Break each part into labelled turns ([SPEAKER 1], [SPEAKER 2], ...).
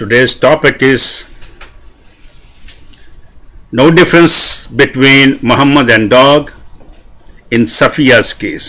[SPEAKER 1] Today's topic is no difference between Muhammad and dog in Safiya's case.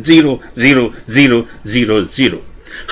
[SPEAKER 1] 0 0 0 0 0।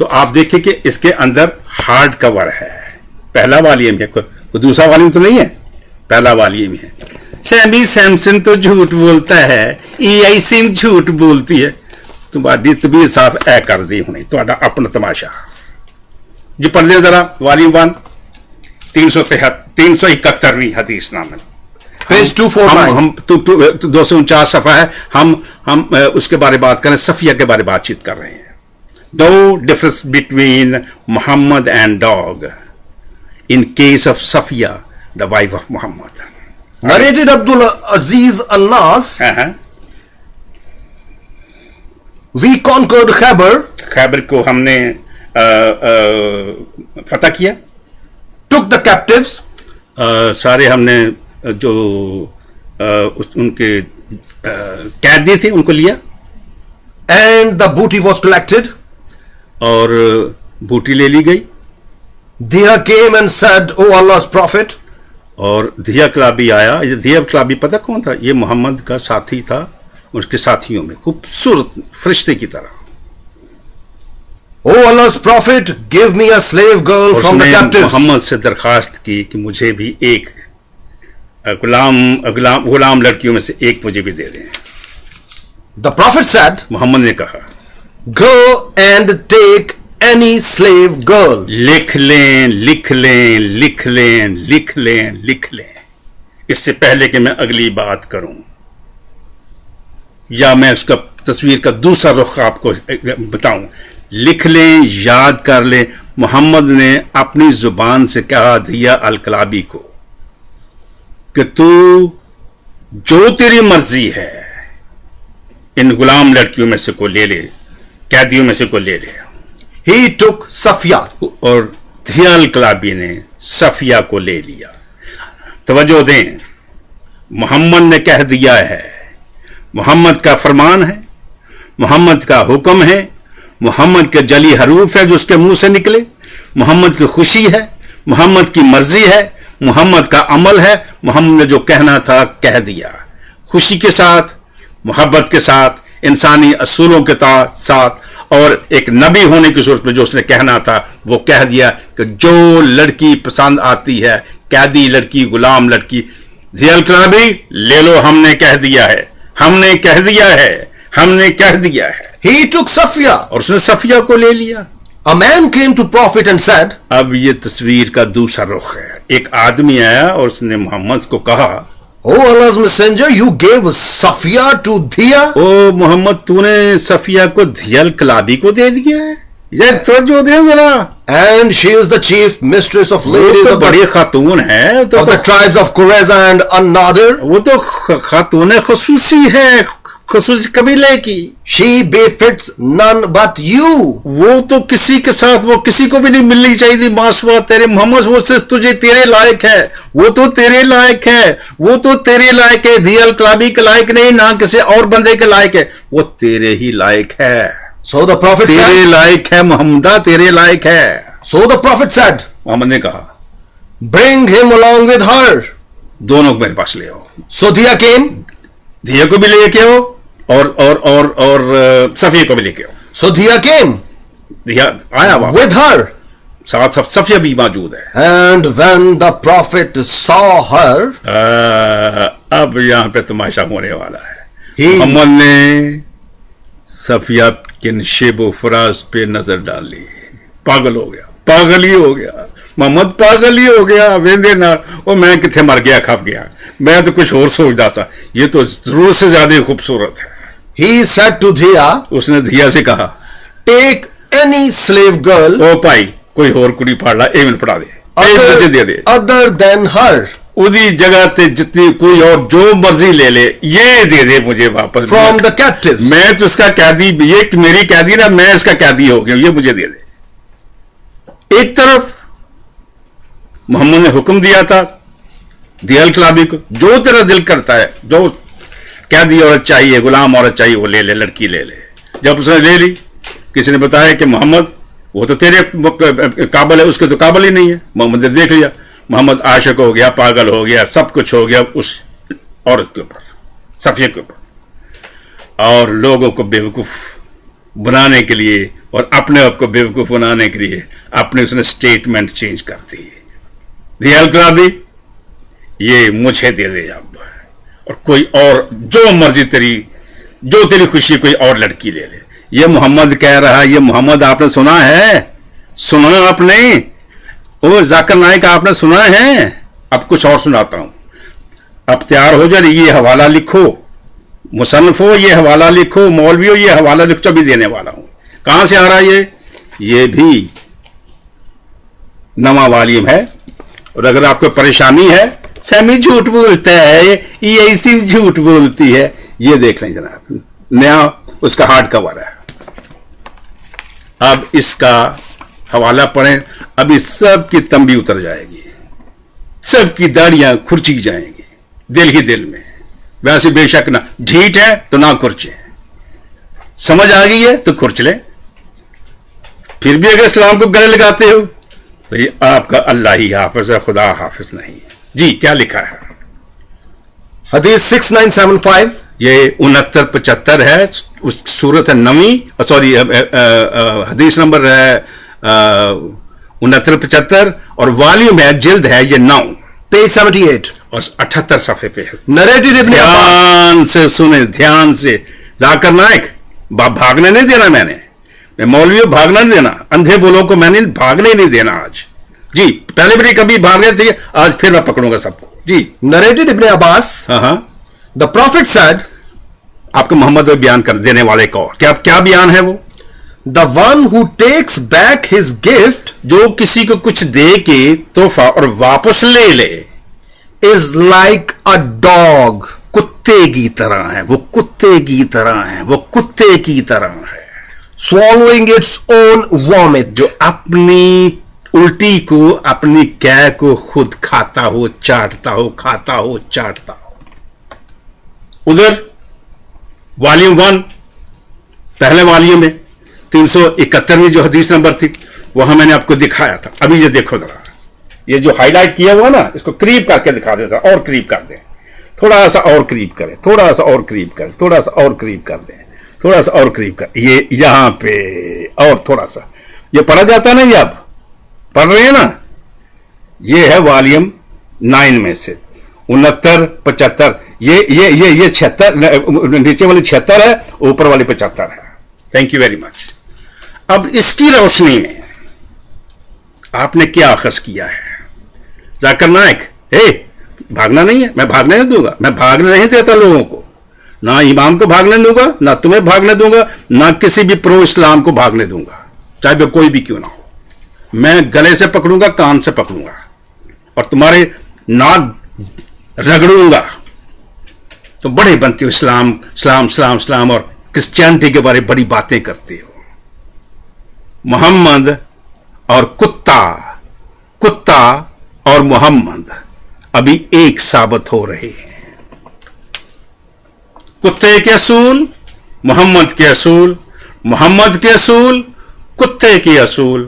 [SPEAKER 1] تو آپ دیکھیں کہ اس کے اندر ہارڈ کور ہے, پہلا والیوم ہے, کوئی دوسرا والیوم تو نہیں ہے, پہلا والیوم ہے. سیمی سیمسن تو جھوٹ بولتا ہے, ای آئی سم جھوٹ بولتی ہے. تمہاری طبیعت صاف اے کر دی ہونی تھوڑا اپنا تماشا. جی پڑھ لیں ذرا والیوم 1 371ویں حدیث نامہ,
[SPEAKER 2] پیج 249.
[SPEAKER 1] ہم 249 صفحہ ہے. ہم اس کے بارے بات کریں, صفیہ کے بارے بات چیت کر رہے ہیں. No difference between Muhammad and dog in case of Safiya, the wife of Muhammad.
[SPEAKER 2] Narrated Abdul Aziz Al-Nas, we conquered Khyber.
[SPEAKER 1] خیبر کو ہم نے فتح کیا.
[SPEAKER 2] Took the captives.
[SPEAKER 1] سارے ہم نے جو ان کے قیدی تھے ان کو لیا.
[SPEAKER 2] And the booty was collected.
[SPEAKER 1] اور بوٹی لے لی گئی.
[SPEAKER 2] Dhiya came and said, O Allah's Prophet.
[SPEAKER 1] اور دھیا کلابی آیا. دھیا کلابی پتہ کون تھا؟ یہ محمد کا ساتھی تھا, اس کے ساتھیوں میں خوبصورت فرشتے کی طرح.
[SPEAKER 2] O Allah's Prophet, give me a slave girl from the captives.
[SPEAKER 1] محمد سے درخواست کی کہ مجھے بھی ایک غلام لڑکیوں میں سے ایک مجھے بھی دے دیں.
[SPEAKER 2] The Prophet said,
[SPEAKER 1] محمد نے کہا,
[SPEAKER 2] go and take any slave girl.
[SPEAKER 1] لکھ لیں لکھ لیں لکھ لیں لکھ لیں لکھ لیں, اس سے پہلے کہ میں اگلی بات کروں یا میں اس کا تصویر کا دوسرا رخ آپ کو بتاؤں. لکھ لیں, یاد کر لیں. محمد نے اپنی زبان سے کہا دھیا الکلابی کو کہ تو جو تیری مرضی ہے ان غلام لڑکیوں میں سے کو لے لے, قیدیوں میں سے کو لے لے.
[SPEAKER 2] He took Safiya.
[SPEAKER 1] اور دھیا الکلابی نے صفیہ کو لے لیا. توجہ دیں, محمد نے کہہ دیا ہے, محمد کا فرمان ہے, محمد کا حکم ہے, محمد کے جلی حروف ہے جو اس کے منہ سے نکلے, محمد کی خوشی ہے, محمد کی مرضی ہے, محمد کا عمل ہے. محمد نے جو کہنا تھا کہہ دیا, خوشی کے ساتھ, محبت کے ساتھ, انسانی اصولوں کے ساتھ, اور ایک نبی ہونے کی صورت میں جو اس نے کہنا تھا وہ کہہ دیا کہ جو لڑکی پسند آتی ہے, قیدی لڑکی, غلام لڑکی, ذی الکلابی لے لو, ہم نے کہہ دیا ہے, ہم نے کہہ دیا ہے, ہم نے کہہ دیا ہے.
[SPEAKER 2] He took Safiya.
[SPEAKER 1] اور اس نے صفیہ کو لے لیا.
[SPEAKER 2] A man came to Prophet and said,
[SPEAKER 1] اب یہ تصویر کا دوسرا رخ ہے. ایک آدمی آیا اور اس نے محمد کو کہا,
[SPEAKER 2] O Allah's messenger, you gave Safiya to Dhiya.
[SPEAKER 1] او محمد, تو نے صفیہ کو دھیا الکلابی کو دے دیا ہے. یہ توجہ دے ذرا.
[SPEAKER 2] And she is the chief mistress of
[SPEAKER 1] وہ
[SPEAKER 2] ladies
[SPEAKER 1] تو
[SPEAKER 2] of
[SPEAKER 1] بڑی خاتون ہے,
[SPEAKER 2] the tribes of Qurayza and An-Nadir.
[SPEAKER 1] وہ تو خاتون خصوصی ہے, خصوصی قبیلے کی.
[SPEAKER 2] She befits none but you.
[SPEAKER 1] وہ تو کسی کے ساتھ, وہ کسی کو بھی نہیں ملنی چاہیے تھی ماسوا تیرے محمد. وہ صرف تجھے تیرے لائق ہے, وہ تو تیرے لائق ہے, وہ تو تیرے لائق ہے. دھیا الکلابی کے لائق نہیں, نہ کسی اور بندے کے لائق ہے, وہ تیرے ہی لائق ہے.
[SPEAKER 2] So the Prophet
[SPEAKER 1] تیرے
[SPEAKER 2] said,
[SPEAKER 1] لائق ہے محمدہ, تیرے لائق ہے.
[SPEAKER 2] so the Prophet said,
[SPEAKER 1] محمد نے کہا,
[SPEAKER 2] bring him along with her.
[SPEAKER 1] دونوں کو میرے پاس لے آؤ.
[SPEAKER 2] So Dhiya came.
[SPEAKER 1] دھیا کو بھی لے کے آؤ اور صفیہ کو بھی لے کے آؤ.
[SPEAKER 2] So Dhiya came
[SPEAKER 1] دھیا آیا وہاں,
[SPEAKER 2] with her.
[SPEAKER 1] ساتھ صفیہ بھی موجود ہے.
[SPEAKER 2] And when the Prophet saw her,
[SPEAKER 1] اب یہاں پہ تماشا ہونے والا ہے.
[SPEAKER 2] he
[SPEAKER 1] محمد نے صفیہ کے نشیب و فراز پہ نظر ڈالی. پاگل ہو گیا, پاگل ہی ہو گیا محمد, پاگل ہی ہو گیا. ویندے نہ وہ میں کتنے مر گیا, کھپ گیا, میں تو کچھ اور سوچتا تھا, یہ تو ضرور سے زیادہ خوبصورت ہے.
[SPEAKER 2] he said to Dhiya,
[SPEAKER 1] اس نے دھیا سے کہا,
[SPEAKER 2] take any slave girl
[SPEAKER 1] او بھائی کوئی اور کڑی پھاڑ لا, ایون پڑھا دے, مجھے دے دے.
[SPEAKER 2] other than her.
[SPEAKER 1] ادھی جگہ تے جتنی کوئی اور جو مرضی لے لے, یہ دے دے مجھے واپس.
[SPEAKER 2] From the captives.
[SPEAKER 1] میں تو اس کا قیدی, یہ میری قیدی نا, میں اس کا قیدی ہو گیا, یہ مجھے دے دے. ایک طرف محمد نے حکم دیا تھا دھیا الکلابی کو, جو تیرا دل کرتا ہے, جو قیدی عورت چاہیے, غلام عورت چاہیے, وہ لے لے, لڑکی لے لے. جب اس نے لے لی, کسی نے بتایا کہ محمد وہ تو تیرے قابل ہے, اس کے تو قابل ہی نہیں ہے. محمد نے دیکھ لیا, محمد عاشق ہو گیا, پاگل ہو گیا, سب کچھ ہو گیا اس عورت کے اوپر, صفیہ کے اوپر. اور لوگوں کو بیوقوف بنانے کے لیے اور اپنے آپ کو بیوقوف بنانے کے لیے اپنے اس نے اسٹیٹمنٹ چینج کر دی. دی یہ مجھے دے دے اب, اور کوئی اور جو مرضی تیری خوشی کوئی اور لڑکی لے لے. یہ محمد کہہ رہا ہے, یہ محمد آپ نے سنا ہے, سنا آپ نے, وہ ذاکر نائک آپ نے سنا ہے. اب کچھ اور سناتا ہوں, اب تیار ہو جائے, یہ حوالہ لکھو, مصنف ہو یہ حوالہ لکھو, مولوی ہو یہ حوالہ لکھو, ابھی دینے والا ہوں. کہاں سے آ رہا ہے یہ بھی نواں والیوم ہے. اور اگر آپ کو پریشانی ہے, سیمی جھوٹ بولتا ہے, یہ ایسی جھوٹ بولتی ہے, یہ دیکھ لیں جناب, نیا اس کا ہارڈ کور ہے. اب اس کا حوالہ پڑھیں, ابھی سب کی تنبی اتر جائے گی, سب کی داڑیاں کھرچی جائیں گی دل ہی دل میں. ویسے بے شک نہ ڈھیٹ ہے تو نہ کھرچیں, سمجھ آ گئی ہے تو کھرچ لیں. پھر بھی اگر اسلام کو گلے لگاتے ہو تو یہ آپ کا اللہ ہی حافظ ہے, خدا حافظ نہیں ہے. جی کیا لکھا ہے؟
[SPEAKER 2] حدیث 6975,
[SPEAKER 1] یہ 6975 ہے, اس صورت ہے نویں, سوری حدیث نمبر ہے 6975, اور والیوم ہے, جلد ہے یہ 9,
[SPEAKER 2] page 78,
[SPEAKER 1] اور 78 صفحے پہ ہے.
[SPEAKER 2] narrated ابن عباس.
[SPEAKER 1] دھیان سے سنیں, دھیان سے. ذاکر نائک بھاگنے نہیں دینا, میں مولویوں بھاگنا نہیں دینا, اندھے بولوں کو میں نے بھاگنے نہیں دینا آج. جی پہلے بھی کبھی بھاگ رہے تھے, آج پھر میں پکڑوں گا سب کو. جی
[SPEAKER 2] narrated ابن عباس,
[SPEAKER 1] ہاں,
[SPEAKER 2] the prophet said,
[SPEAKER 1] آپ کو محمد بیان کر دینے والے کو کیا بیان ہے وہ؟
[SPEAKER 2] the one who takes back his gift
[SPEAKER 1] جو کسی کو کچھ دے کے تحفہ اور واپس لے لے,
[SPEAKER 2] is like a dog,
[SPEAKER 1] کتے کی طرح ہے, وہ کتے کی طرح ہے, وہ کتے کی طرح ہے,
[SPEAKER 2] swallowing its own vomit,
[SPEAKER 1] جو اپنی الٹی کو, اپنی کیا کو خود کھاتا ہو, چاٹتا ہو, کھاتا ہو, چاٹتا ہو. ادھر والیوم 1 پہلے والیوم میں 371 جو حدیث نمبر تھی, وہاں میں نے آپ کو دکھایا تھا. ابھی یہ دیکھو ذرا, یہ جو ہائی لائٹ کیا ہوا نا, اس کو قریب کر کے دکھا دیتا, اور قریب کر دیں, تھوڑا سا اور قریب کریں, تھوڑا سا اور قریب کریں, تھوڑا سا اور قریب کر دیں, تھوڑا سا اور قریب کر, یہ یہاں پہ اور تھوڑا سا. یہ پڑھا جاتا نا, یہ آپ پڑھ رہے ہیں نا, یہ ہے والیوم 9 میں سے 6975. یہ 76, نیچے والی 76 ہے, اوپر والی 75 ہے. Thank you very much. اب اس کی روشنی میں آپ نے کیا اخذ کیا ہے؟ ذاکر نائک, بھاگنا نہیں ہے, میں بھاگنے نہیں دوں گا, میں بھاگنے نہیں دیتا لوگوں کو, نہ امام کو بھاگنے دوں گا, نہ تمہیں بھاگنے دوں گا, نہ کسی بھی پرو اسلام کو بھاگنے دوں گا, چاہے وہ کوئی بھی کیوں نہ ہو. میں گلے سے پکڑوں گا, کان سے پکڑوں گا, اور تمہارے ناک رگڑوں گا. تو بڑے بنتے ہو, اسلام اسلام اسلام اسلام, اور کرسچینٹی کے بارے بڑی باتیں کرتے ہو. محمد اور کتا اور محمد ابھی ایک ثابت ہو رہے ہیں. کتے کے اصول, محمد کے اصول, محمد کے اصول, کتے کے اصول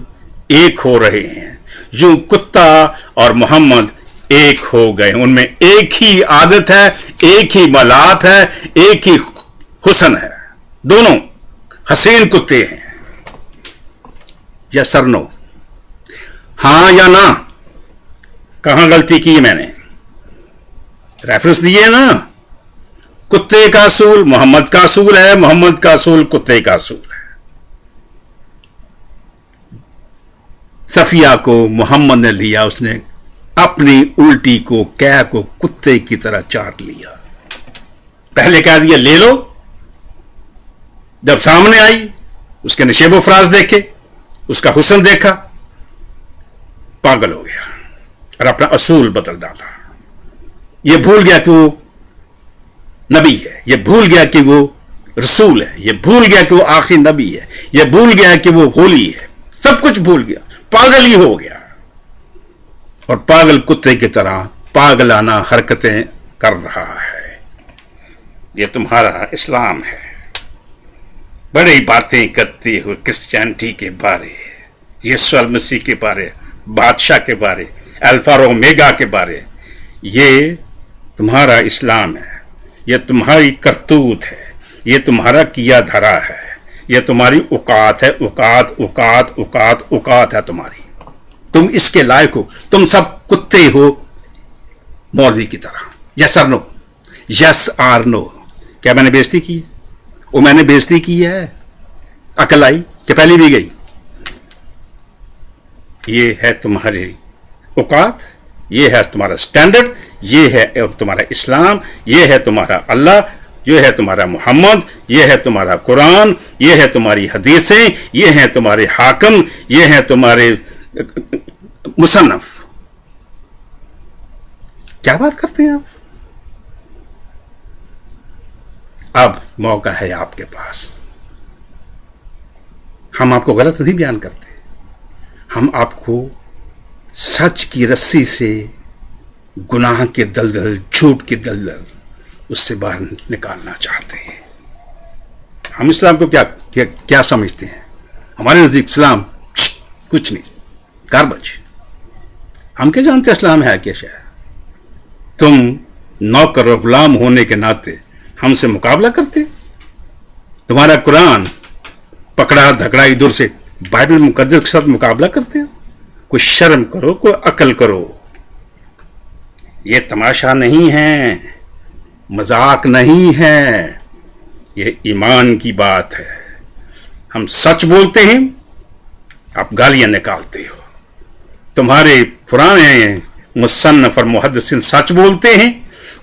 [SPEAKER 1] ایک ہو رہے ہیں. یوں کتا اور محمد ایک ہو گئے, ان میں ایک ہی عادت ہے, ایک ہی ملاپ ہے, ایک ہی حسن ہے, دونوں حسین کتے ہیں. یا سر نو, ہاں یا نہ؟ کہاں غلطی کی میں نے؟ ریفرنس دیے نا, کتے کا اصول محمد کا اصول ہے, محمد کا اصول کتے کا اصول ہے. صفیہ کو محمد نے لیا, اس نے اپنی الٹی کو کیا کو کتے کی طرح چاٹ لیا. پہلے کہہ دیا لے لو, جب سامنے آئی اس کے نشیب و فراز دیکھے, اس کا حسن دیکھا, پاگل ہو گیا اور اپنا اصول بدل ڈالا. یہ بھول گیا کہ وہ نبی ہے, یہ بھول گیا کہ وہ رسول ہے, یہ بھول گیا کہ وہ آخری نبی ہے, یہ بھول گیا کہ وہ ہولی ہے, سب کچھ بھول گیا, پاگل ہی ہو گیا, اور پاگل کتے کی طرح پاگلانہ حرکتیں کر رہا ہے. یہ تمہارا اسلام ہے. بڑی باتیں کرتے ہو کرسچینٹی کے بارے, یسوع مسیح کے بارے, بادشاہ کے بارے, الفا اور اومیگا کے بارے. یہ تمہارا اسلام ہے, یہ تمہاری کرتوت ہے, یہ تمہارا کیا دھرا ہے, یہ تمہاری اوقات ہے، اوقات اوقات اوقات اوقات ہے تمہاری. تم اس کے لائق ہو. تم سب کتے ہو مولوی کی طرح. یس اور نو، یس اور نو. کیا میں نے بےزتی کی؟ وہ میں نے بےزتی کی ہے. عقل آئی کہ پہلی بھی گئی؟ یہ ہے تمہاری اوقات، یہ ہے تمہارا سٹینڈرڈ، یہ ہے تمہارا اسلام، یہ ہے تمہارا اللہ، یہ ہے تمہارا محمد، یہ ہے تمہارا قرآن، یہ ہے تمہاری حدیثیں، یہ ہیں تمہارے حاکم، یہ ہیں تمہارے مصنف. کیا بات کرتے ہیں آپ؟ اب موقع ہے آپ کے پاس. ہم آپ کو غلط نہیں بیان کرتے، ہم آپ کو سچ کی رسی سے، گناہ کے دلدل، جھوٹ کے دلدل، اس سے باہر نکالنا چاہتے ہیں. ہم اسلام کو کیا سمجھتے ہیں؟ ہمارے نزدیک اسلام کچھ نہیں، گاربیج. ہم کیا جانتے ہیں اسلام ہے کیا شے؟ تم نوکر و غلام ہونے کے ناطے ہم سے مقابلہ کرتے. تمہارا قرآن پکڑا دھکڑا ادھر سے بائبل مقدس کے ساتھ مقابلہ کرتے ہو. کوئی شرم کرو، کوئی عقل کرو. یہ تماشا نہیں ہے، مذاق نہیں ہے، یہ ایمان کی بات ہے. ہم سچ بولتے ہیں، آپ گالیاں نکالتے ہو. تمہارے پرانے مصنف اور محدثین سچ بولتے ہیں،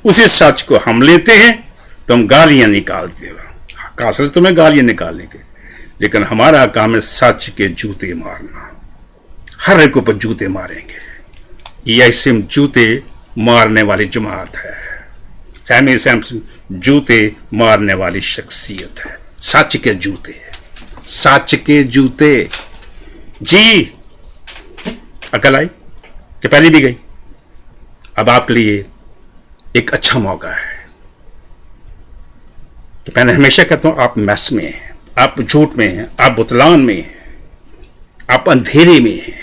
[SPEAKER 1] اسی سچ کو ہم لیتے ہیں، تم گالیاں نکالتے ہو. حاصل تمہیں گالیاں نکالنے کے، لیکن ہمارا کام ہے سچ کے جوتے مارنا. ہر ایک اوپر جوتے ماریں گے. یہ ایسے جوتے مارنے والی جماعت ہے. سیمی سیمسن جوتے مارنے والی شخصیت ہے. سچ کے جوتے، سچ کے جوتے. جی عقل آئی کہ پہلی بھی گئی؟ اب آپ کے لیے ایک اچھا موقع ہے. کہ میں نے ہمیشہ کہتا ہوں، آپ میس میں ہیں، آپ جھوٹ میں ہیں، آپ بتلان میں ہیں، آپ اندھیرے میں ہیں،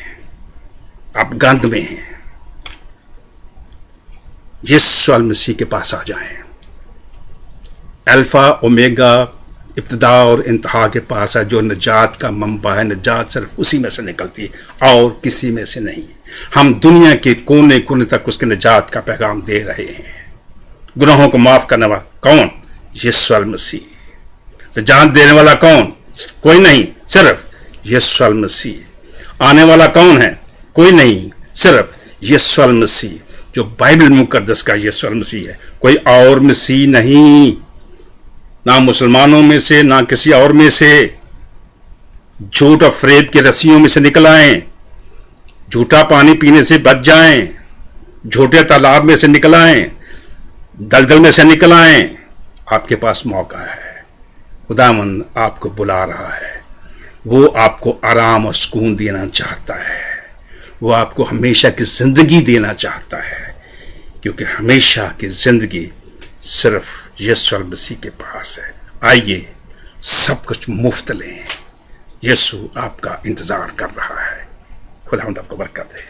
[SPEAKER 1] آپ گند میں ہیں. یسوع المسیح کے پاس آ جائیں. الفا اومیگا، ابتدا اور انتہا کے پاس ہے، جو نجات کا منبع ہے. نجات صرف اسی میں سے نکلتی ہے اور کسی میں سے نہیں. ہم دنیا کے کونے کونے تک اس کے نجات کا پیغام دے رہے ہیں. گناہوں کو معاف کرنے والا کون؟ یسوع المسیح. نجات دینے والا کون؟ کوئی نہیں، صرف یسوع المسیح. آنے والا کون ہے؟ کوئی نہیں، صرف یسوع المسیح. جو بائبل مقدس کا یسوع المسیح ہے، کوئی اور مسیح نہیں. نہ مسلمانوں میں سے، نہ کسی اور میں سے. جھوٹ اور فریب کی رسیوں میں سے نکل آئیں. جھوٹا پانی پینے سے بچ جائیں. جھوٹے تالاب میں سے نکل آئیں. دلدل میں سے نکل آئیں. آپ کے پاس موقع ہے. خداوند آپ کو بلا رہا ہے. وہ آپ کو آرام اور سکون دینا چاہتا ہے. وہ آپ کو ہمیشہ کی زندگی دینا چاہتا ہے، کیونکہ ہمیشہ کی زندگی صرف یسوع المسیح کے پاس ہے. آئیے سب کچھ مفت لیں. یسوع آپ کا انتظار کر رہا ہے. خداوند آپ کو برکت دے.